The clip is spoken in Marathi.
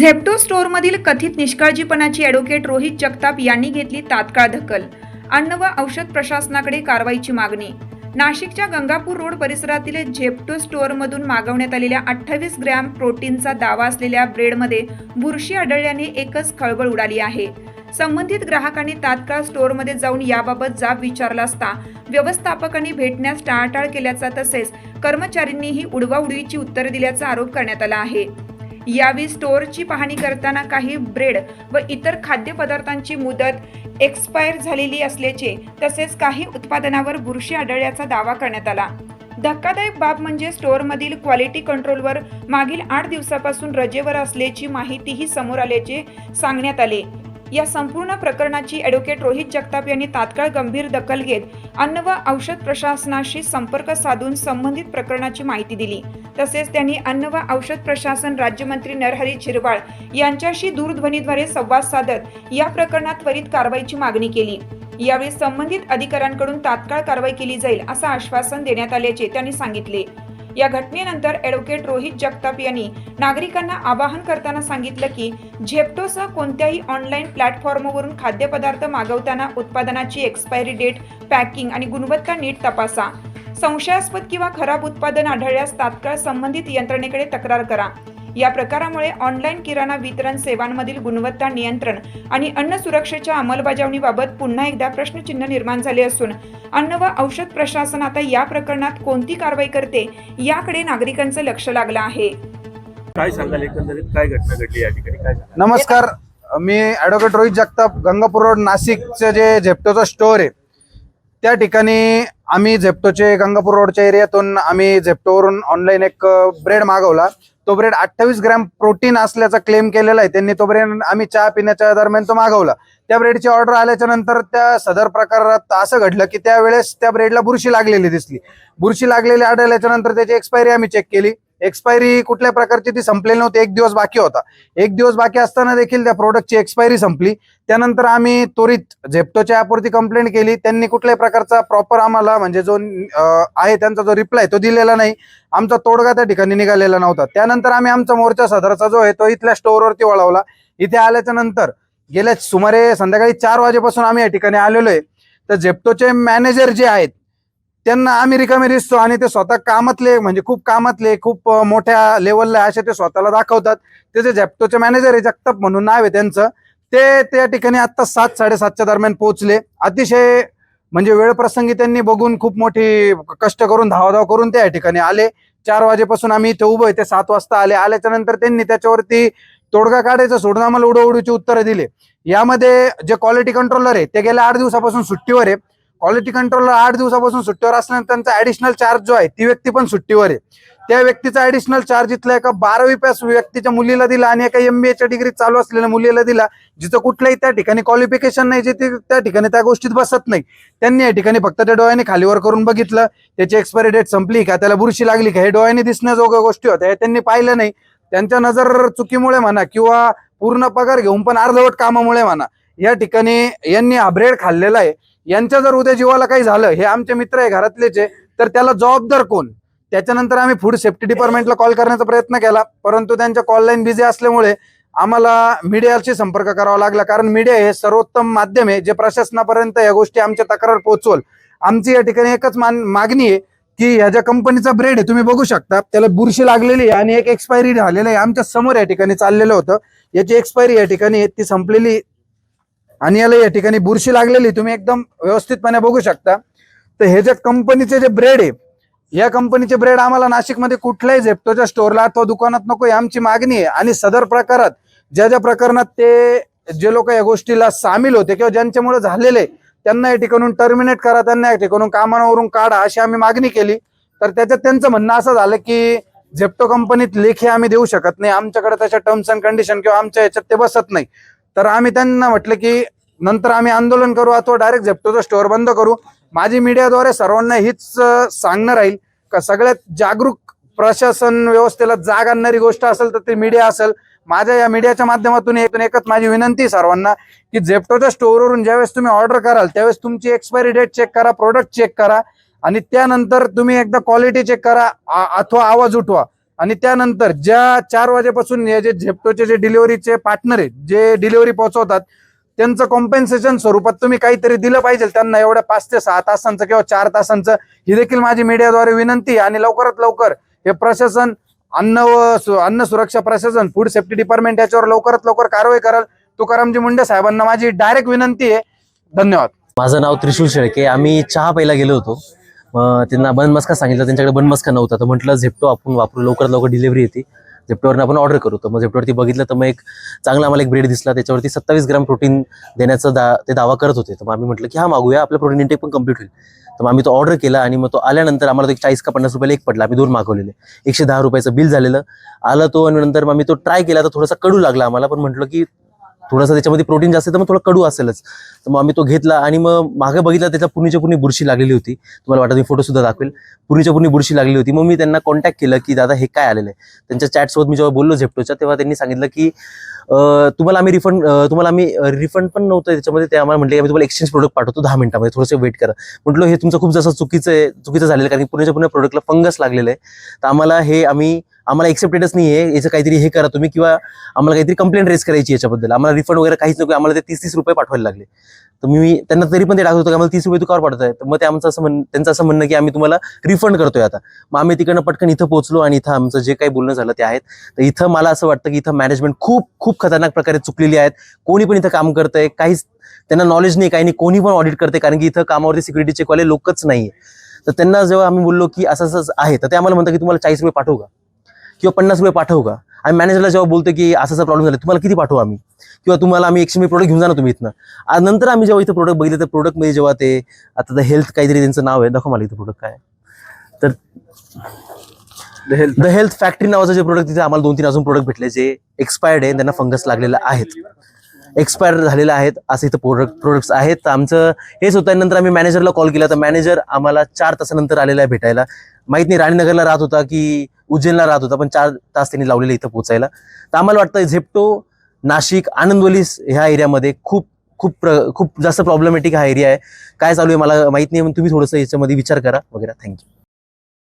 झेप्टो स्टोअरमधील कथित निष्काळजीपणाची ॲडव्होकेट रोहित जगताप यांनी घेतली तात्काळ दखल. अन्न व औषध प्रशासनाकडे कारवाईची मागणी. नाशिकच्या गंगापूर रोड परिसरातील झेप्टो स्टोअरमधून मागवण्यात आलेल्या 28 ग्रॅम प्रोटीनचा दावा असलेल्या ब्रेडमध्ये बुरशी आढळल्याने एकच खळबळ उडाली आहे. संबंधित ग्राहकांनी तात्काळ स्टोअरमध्ये जाऊन याबाबत जाब विचारला असता व्यवस्थापकांनी भेटण्यास टाळाटाळ केल्याचा तसेच कर्मचाऱ्यांनीही उडवाउडवीची उत्तरे दिल्याचा आरोप करण्यात आला आहे. यावेळी स्टोअरची पाहणी करताना काही ब्रेड व इतर खाद्यपदार्थांची मुदत एक्सपायर झालेली असल्याचे तसेच काही उत्पादनावर बुरशी आढळल्याचा दावा करण्यात आला. धक्कादायक बाब म्हणजे स्टोअरमधील क्वालिटी कंट्रोलवर मागील 8 दिवसापासून रजेवर असल्याची माहितीही समोर आल्याचे सांगण्यात आले. या संपूर्ण प्रकरणाची ॲडव्होकेट रोहित जगताप यांनी तात्काळ गंभीर दखल घेत अन्न व औषध प्रशासनाशी संपर्क साधून संबंधित प्रकरणाची माहिती दिली. तसेच त्यांनी अन्न व औषध प्रशासन राज्यमंत्री नरहरी झिरवाळ यांच्याशी दूरध्वनीद्वारे संवाद साधत या प्रकरणात त्वरित कारवाईची मागणी केली. यावेळी संबंधित अधिकाऱ्यांकडून तात्काळ कारवाई केली जाईल असं आश्वासन देण्यात आल्याचे त्यांनी सांगितले. या घटनेनंतर ॲडव्होकेट रोहित जगताप यांनी नागरिकांना आवाहन करताना सांगितलं की झेप्टोसह कोणत्याही ऑनलाईन प्लॅटफॉर्मवरून खाद्यपदार्थ मागवताना उत्पादनाची एक्सपायरी डेट, पॅकिंग आणि गुणवत्ता नीट तपासा. संशयास्पद किंवा खराब उत्पादन आढळल्यास तात्काळ संबंधित यंत्रणेकडे तक्रार करा. या प्रकारामुळे ऑनलाईन किराणा वितरण सेवांमधील गुणवत्ता नियंत्रण आणि अन्न सुरक्षेच्या अंमलबजावणीबाबत पुन्हा एकदा प्रश्नचिन्ह निर्माण झाले असून अन्न व औषध प्रशासन आता या प्रकरणात कोणती कारवाई करते याकडे नागरिकांचं लक्ष लागलं आहे. काय सांगाल, एकंदरीत काय घटना घडली या ठिकाणी? काय नमस्कार, मी ॲडव्होकेट रोहित जगताप, गंगापूर रोड नाशिकचं जे झेप्टोचं स्टोअर आहे त्या ठिकाणी आम्ही झेप्टोचे गंगापूर रोडच्या एरियातून आम्ही झेप्टोवरून ऑनलाईन एक ब्रेड मागवला. तो ब्रेड 28 ग्रॅम प्रोटीन असल्याचा क्लेम केलेला आहे त्यांनी. तो ब्रेड आम्ही चहा पिण्याच्या दरम्यान तो मागवला. त्या ब्रेडची ऑर्डर आल्याच्या नंतर त्या सदर प्रकारात असं घडलं की त्यावेळेस त्या ब्रेडला बुरशी लागलेली दिसली. बुरशी लागलेली आढळल्याच्या नंतर त्याची एक्सपायरी आम्ही चेक केली. एक्सपायरी कुठल्या प्रकारची ती संपलेली नव्हती. 1 दिवस बाकी होता. 1 दिवस बाकी असताना देखील त्या प्रोडक्टची एक्सपायरी संपली. त्यानंतर आम्ही त्वरित झेप्टोच्या ॲपवरती कंप्लेंट केली. त्यांनी कुठल्याही प्रकारचा प्रॉपर आम्हाला म्हणजे जो आहे त्यांचा जो रिप्लाय तो दिलेला नाही. आमचा तोडगा त्या ठिकाणी निघालेला नव्हता. त्यानंतर आम्ही आमचा मोर्चा सदरचा जो आहे तो इथल्या स्टोअरवरती वळवला. इथे आल्याच्या नंतर गेल्या सुमारे संध्याकाळी 4 वाजेपासून आम्ही या ठिकाणी आलेलो आहे. तर झेप्टोचे मॅनेजर जे आहेत त्यांना आम्ही रिकामे दिसतो आणि ते स्वतः कामातले म्हणजे खूप कामातले, खूप मोठ्या लेवलला असे ते स्वतःला दाखवतात. ते जे झेप्टोचे मॅनेजर आहे, जगताप म्हणून नाव आहे त्यांचं, ते त्या ठिकाणी आता 7-7:30च्या दरम्यान पोहोचले. अतिशय म्हणजे वेळ प्रसंगी त्यांनी बघून खूप मोठी कष्ट करून धावाधाव करून त्या ठिकाणी आले. 4 वाजेपासून आम्ही इथे उभं आहे, ते 7 वाजता आले. आल्याच्या नंतर त्यांनी त्याच्यावरती तोडगा काढायचं सोडून आम्हाला उडवडीची उत्तरं दिले. यामध्ये जे क्वालिटी कंट्रोलर आहे ते गेल्या 8 दिवसापासून सुट्टीवर आहे. क्वालिटी कंट्रोलर 8 दिवसापासून सुट्टीवर असल्यानंतर त्यांचा ऍडिशनल चार्ज जो आहे ती व्यक्ती पण सुट्टीवर आहे. त्या व्यक्तीचा ऍडिशनल चार्ज इथल्या एका 12वी पास व्यक्तीच्या मुलीला दिला आणि एका MBAच्या डिग्री चालू असलेल्या मुलीला दिला, जिचं कुठल्याही त्या ठिकाणी क्वालिफिकेशन नाही, जे त्या ठिकाणी त्या गोष्टीत बसत नाही. त्यांनी या ठिकाणी फक्त त्या डोळ्याने खालीवर करून बघितलं, त्याची एक्सपायरी डेट संपली का, त्याला बुरशी लागली का, हे डोळ्याने दिसण्याजोग्या गोष्टी होत्या, हे त्यांनी पाहिलं नाही. त्यांच्या नजर चुकीमुळे म्हणा किंवा पूर्ण पगार घेऊन पण अर्धवट कामामुळे म्हणा या ठिकाणी यांनी हा ब्रेड खाल्लेला आहे. यांच्या जर उद्या जीवाला काही झालं, हे आमचे मित्र आहे घरातलेच आहे, तर त्याला जबाबदार कोण? त्याच्यानंतर आम्ही फूड सेफ्टी डिपार्टमेंटला कॉल करण्याचा प्रयत्न केला, परंतु त्यांच्या कॉल लाईन बिझी असल्यामुळे आम्हाला मीडियाशी संपर्क करावा लागला. कारण मीडिया हे सर्वोत्तम माध्यम आहे जे प्रशासनापर्यंत या गोष्टी आमच्या तक्रार पोहोचवल. आमची या ठिकाणी एकच मागणी आहे की ह्या ज्या कंपनीचा ब्रेड आहे तुम्ही बघू शकता, त्याला बुरशी लागलेली आहे आणि एक एक्सपायरी झालेलं आहे. आमच्या समोर या ठिकाणी चाललेलं होतं, याची एक्सपायरी या ठिकाणी ती संपलेली आणि याला या ठिकाणी बुरशी लागलेली तुम्ही एकदम व्यवस्थितपणे बघू शकता. तर हे जे कंपनीचे जे ब्रेड आहे, या कंपनीचे ब्रेड आम्हाला नाशिकमध्ये कुठल्याही झेप्टोच्या स्टोअरला अथवा दुकानात नको, ही आमची मागणी आहे. आणि सदर प्रकारात ज्या प्रकरणात ते जे लोक या गोष्टीला सामील होते किंवा ज्यांच्यामुळे झालेले त्यांना या ठिकाणून टर्मिनेट करा, त्यांना या ठिकाणून कामावरून काढा, अशी आम्ही मागणी केली. तर त्याच्यात त्यांचं म्हणणं असं झालं की झेप्टो कंपनीत लेखी आम्ही देऊ शकत नाही, आमच्याकडे त्याच्या टर्म्स अँड कंडिशन किंवा आमच्या याच्यात ते बसत नाही. तर आम्ही त्यांना म्हटलं की नंतर आम्ही आंदोलन करू अथवा डायरेक्ट झेप्टोचा स्टोअर बंद करू. माझी मीडियाद्वारे सर्वांना हीच सांगणं राहील का सगळ्यात जागरूक प्रशासन व्यवस्थेला जाग आणणारी गोष्ट असेल तर ती मीडिया असेल. माझ्या या मीडियाच्या माध्यमातून एकच माझी विनंती सर्वांना की झेप्टोच्या स्टोअरवरून ज्यावेळेस तुम्ही ऑर्डर कराल त्यावेळेस तुमची एक्सपायरी डेट चेक करा, प्रोडक्ट चेक करा आणि त्यानंतर तुम्ही एकदा क्वालिटी चेक करा अथवा आवाज उठवा आणि त्यानंतर ज्या 4 वाजेपासून हे जे झेप्टोचे जे डिलिव्हरीचे पार्टनर आहेत, जे डिलिव्हरी पोहोचवतात, त्यांचं कॉम्पेन्सेशन स्वरूपात तुम्ही काहीतरी दिलं पाहिजे त्यांना, एवढ्या 5 ते 6 तासांचं किंवा 4 तासांचं. ही देखील माझी मीडियाद्वारे विनंती. आणि लवकरात लवकर हे प्रशासन, अन्न सुरक्षा प्रशासन, फूड सेफ्टी डिपार्टमेंट याच्यावर लवकरात लवकर कारवाई कराल. तुकारामजी मुंडे साहेबांना माझी डायरेक्ट विनंती आहे. धन्यवाद. माझं नाव त्रिशूल शेळके. आम्ही चहा प्यायला गेलो होतो. मग त्यांना बनमस्का सांगितलं, त्यांच्याकडे बनमस्का नव्हता. तर म्हटलं झेप्टो आपण वापरू, लवकरात लवकर डिलिव्हरी येते, झेप्टोवरनं आपण ऑर्डर करू. तर मग झेप्टोवरती बघितलं तर मग एक चांगला आम्हाला एक ब्रेड दिसला, त्याच्यावरती 27 ग्राम प्रोटीन देण्याचा ते दावा करत होते. तर मग आम्ही म्हटलं की हा मागूया, आपलं प्रोटीन इंटेक पण कम्प्लीट होईल. तर मग आम्ही तो ऑर्डर केला आणि मग तो आल्यानंतर आम्हाला तो 40 का 50 रुपयाला एक पडला. आम्ही 2 मागवलेले, 110 रुपयाचं बिल झालेलं आलं तो. आणि नंतर मग आम्ही तो ट्राय केला तर थोडासा कडू लागला आम्हाला, पण म्हटलं की थोडासा त्याच्यामध्ये प्रोटीन जास्त आहे तर मग थोडं कडू असेलच. तर मग आम्ही तो घेतला आणि मग मागे बघितला त्याच्या पूर्णीच्या पूर्णी बुरशी लागलेली होती. तुम्हाला वाटत मी फोटो सुद्धा दाखवेल, पूर्णीच्या पूर्णी बुरशी लागलेली होती. मग मी त्यांना कॉन्टॅक्ट केलं की दादा हे काय आलेलं आहे. त्यांच्या चॅटसोबत मी जेव्हा बोललो झेप्टोच्या, तेव्हा त्यांनी सांगितलं की तुम्हाला आम्ही रिफंड पण नव्हतं त्याच्यामध्ये. ते आम्हाला म्हटलं की आम्ही तुम्हाला एक्सचेंज प्रोडक्ट पाठवतो 10 मिनिटामध्ये, थोडंसं वेट करा. म्हटलं हे तुमचं खूप जास्त चुकीचं झालेलं आहे, कारण पूर्णच्या पूर्ण प्रोडक्टला फंगस लागलेलं आहे. तर आम्हाला एक्सेप्टेडच नाही आहे, याचं काहीतरी हे करा तुम्ही, किंवा आम्हाला काहीतरी कंप्लेंट रेज करायची याच्याबद्दल. आम्हाला रिफंड वगैरे काहीच नको, आम्हाला ते 30 रुपये पाठवायला लागले. तर मी त्यांना तरी पण ते टाकत होतो की आम्हाला 30 रुपये तू का पाठवताय. तर मग ते त्यांचं असं म्हणणं की आम्ही तुम्हाला रिफंड करतोय आता. मग आम्ही तिकडनं पटकन इथं पोहोचलो आणि इथं आमचं जे काही बोलणं झालं ते आहेत. तर इथं मला असं वाटतं की इथं मॅनेजमेंट खूप खतरनाक प्रकारे चुकलेली आहेत. कोणी पण इथं काम करतंय, काहीच त्यांना नॉलेज नाही, काही नाही, कोणी पण ऑडिट करते, कारण की इथं कामावरती सिक्युरिटी चेकवाले लोकच नाहीये. तर त्यांना जेव्हा आम्ही बोललो की असं आहे, तर ते आम्हाला म्हणतात की तुम्हाला 40 रुपये पाठवू का किंवा 50 रुपये पाठवू का. आणि मॅनेजरला जेव्हा बोलतो की असा प्रॉब्लेम झाला, तुम्हाला किती पाठवू आम्ही, किंवा तुम्हाला आम्ही 100 प्रोडक्ट घेऊन जाणार तुम्ही इथनं. नंतर आम्ही जेव्हा इथं प्रोडक्ट बघितलं तर प्रोडक्टमध्ये जेव्हा ते आता द हेल्थ काहीतरी त्यांचं नाव आहे, दाखव मला इथं प्रोडक्ट काय. तर द हेल्थ फॅक्टरी नावाचं जे प्रोडक्ट, तिथे आम्हाला 2-3 अजून प्रोडक्ट भेटले जे एक्सपायर्ड आहे, त्यांना फंगस लागलेलं आहेत, एक्सपायर झालेलं आहेत, असं इथं प्रोडक्ट्स आहेत. तर आमचं हेच होतं. नंतर आम्ही मॅनेजरला कॉल केला, तर मॅनेजर आम्हाला 4 तासानंतर आलेला आहे भेटायला. माहित नाही राणीनगरला राहत होता की उज्जैनला राहत होता, पण 4 तास त्यांनी लावलेले इथं पोहोचायला. तर आम्हाला वाटतं झेप्टो नाशिक आनंदवली ह्या एरियामध्ये खूप जास्त प्रॉब्लेमॅटिक हा एरिया आहे. काय चालू आहे मला माहित नाही, तुम्ही थोडंसं याच्यामध्ये विचार करा वगैरे. थँक्यू.